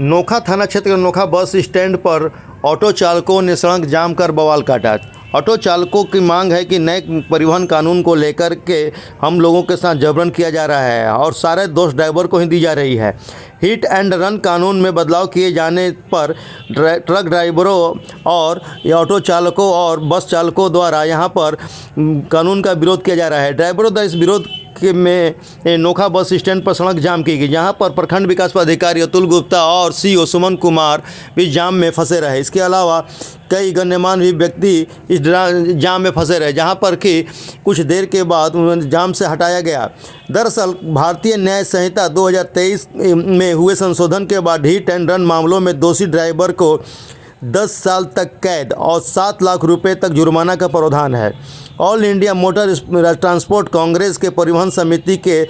नोखा थाना क्षेत्र के नोखा बस स्टैंड पर ऑटो चालकों ने सड़क जाम कर बवाल काटा। ऑटो चालकों की मांग है कि नए परिवहन कानून को लेकर के हम लोगों के साथ जबरन किया जा रहा है और सारे दोष ड्राइवर को ही दी जा रही है। हिट एंड रन कानून में बदलाव किए जाने पर ट्रक ड्राइवरों और ऑटो चालकों और बस चालकों द्वारा यहां पर कानून का विरोध किया जा रहा है। ड्राइवरों द्वारा इस विरोध में नोखा बस स्टैंड पर सड़क जाम की गई, जहां पर प्रखंड विकास पदाधिकारी अतुल गुप्ता और सीओ सुमन कुमार भी जाम में फंसे रहे। इसके अलावा कई गण्यमान्य भी व्यक्ति इस जाम में फंसे रहे, जहां पर कि कुछ देर के बाद उन्हें जाम से हटाया गया। दरअसल भारतीय न्याय संहिता 2023 में हुए संशोधन के बाद हिट एंड रन मामलों में दोषी ड्राइवर को 10 साल तक कैद और 7 लाख रुपए तक जुर्माना का प्रावधान है। All India motor transport Congress के परिवहन समिति के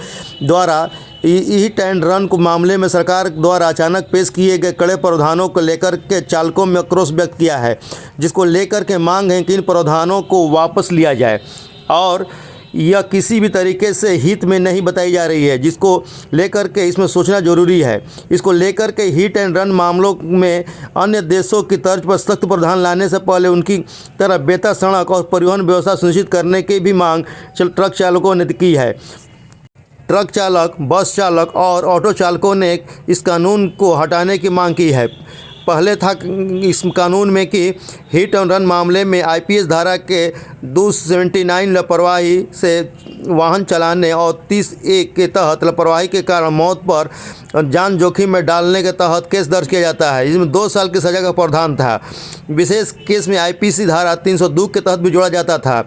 द्वारा हिट एंड रन को मामले में सरकार द्वारा अचानक पेश किए गए कड़े प्रावधानों को लेकर के चालकों में आक्रोश व्यक्त किया है, जिसको लेकर के मांग है कि इन प्रावधानों को वापस लिया जाए और यह किसी भी तरीके से हित में नहीं बताई जा रही है, जिसको लेकर के इसमें सोचना जरूरी है। इसको लेकर के हिट एंड रन मामलों में अन्य देशों की तर्ज पर सख्त प्रावधान लाने से पहले उनकी तरह बेहतर सड़क और परिवहन व्यवस्था सुनिश्चित करने की भी मांग ट्रक चालकों ने की है। ट्रक चालक, बस चालक और ऑटो चालकों ने इस कानून को हटाने की मांग की है। पहले था इस कानून में कि हिट एंड रन मामले में आईपीसी धारा के 279 लापरवाही से वाहन चलाने और 30A के तहत लापरवाही के कारण मौत पर जान जोखिम में डालने के तहत केस दर्ज किया जाता है। इसमें 2 साल की सज़ा का प्रावधान था। विशेष केस में आईपीसी धारा 302 के तहत भी जोड़ा जाता था।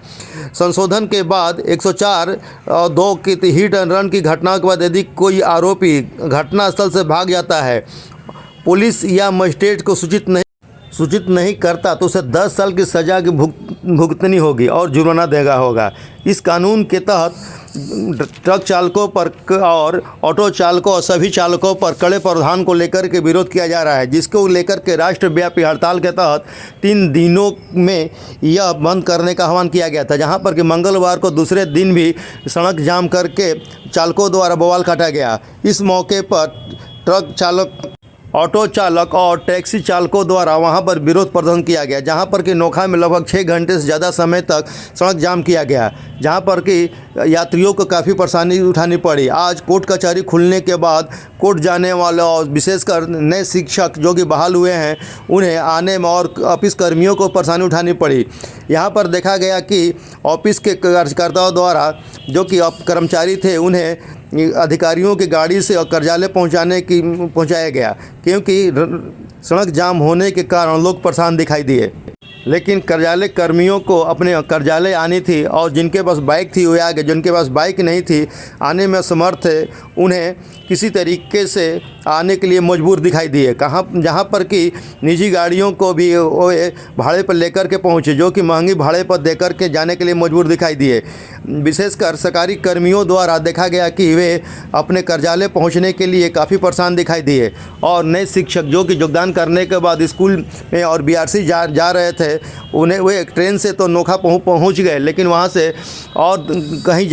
संशोधन के बाद 104 और 2 की हिट एंड रन की घटनाओं के बाद यदि कोई आरोपी घटनास्थल से भाग जाता है, पुलिस या मजिस्ट्रेट को सूचित नहीं करता तो उसे 10 साल की सज़ा की भुगतनी होगी और जुर्माना देगा होगा। इस कानून के तहत ट्रक चालकों पर और ऑटो चालकों और सभी चालकों पर कड़े प्रावधान को लेकर के विरोध किया जा रहा है, जिसको लेकर के राष्ट्रव्यापी हड़ताल के तहत 3 दिनों में यह बंद करने का आह्वान किया गया था, जहां पर कि मंगलवार को दूसरे दिन भी सड़क जाम करके चालकों द्वारा बवाल काटा गया। इस मौके पर ट्रक चालक, ऑटो चालक और टैक्सी चालकों द्वारा वहां पर विरोध प्रदर्शन किया गया, जहां पर कि नोखा में लगभग 6 घंटे से ज़्यादा समय तक सड़क जाम किया गया, जहां पर कि यात्रियों को काफ़ी परेशानी उठानी पड़ी। आज कोर्ट कचहरी खुलने के बाद कोर्ट जाने वाले और विशेषकर नए शिक्षक जो कि बहाल हुए हैं, उन्हें आने में और ऑफिस कर्मियों को परेशानी उठानी पड़ी। यहाँ पर देखा गया कि ऑफिस के कार्यकर्ताओं द्वारा जो कि कर्मचारी थे, उन्हें अधिकारियों की गाड़ी से और कार्यालय पहुंचाया गया, क्योंकि सड़क जाम होने के कारण लोग परेशान दिखाई दिए। लेकिन कार्यालय कर्मियों को अपने कार्यालय आनी थी और जिनके पास बाइक थी वो आ गए, जिनके पास बाइक नहीं थी, आने में असमर्थ थे, उन्हें किसी तरीके से आने के लिए मजबूर दिखाई दिए। जहाँ पर कि निजी गाड़ियों को भी भाड़े पर लेकर के पहुँचे, जो कि महंगी भाड़े पर देकर के जाने के लिए मजबूर दिखाई दिए। विशेषकर सरकारी कर्मियों द्वारा देखा गया कि वे अपने कार्यालय पहुंचने के लिए काफ़ी परेशान दिखाई दिए और नए शिक्षक जो कि योगदान करने के बाद स्कूल में और बीआरसी जा रहे थे, उन्हें वे ट्रेन से तो नोखा पहुंच गए, लेकिन वहां से और कहीं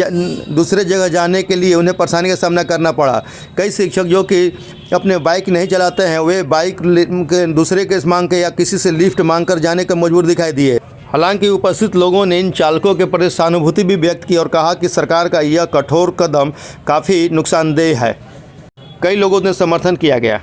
दूसरे जगह जाने के लिए उन्हें परेशानी का सामना करना पड़ा। कई शिक्षक जो कि अपने बाइक नहीं चलाते हैं, वे बाइक के दूसरे के मांग के या किसी से लिफ्ट मांग कर जाने का मजबूर दिखाई दिए। हालांकि उपस्थित लोगों ने इन चालकों के प्रति सहानुभूति भी व्यक्त की और कहा कि सरकार का यह कठोर कदम काफ़ी नुकसानदेह है। कई लोगों ने समर्थन किया गया।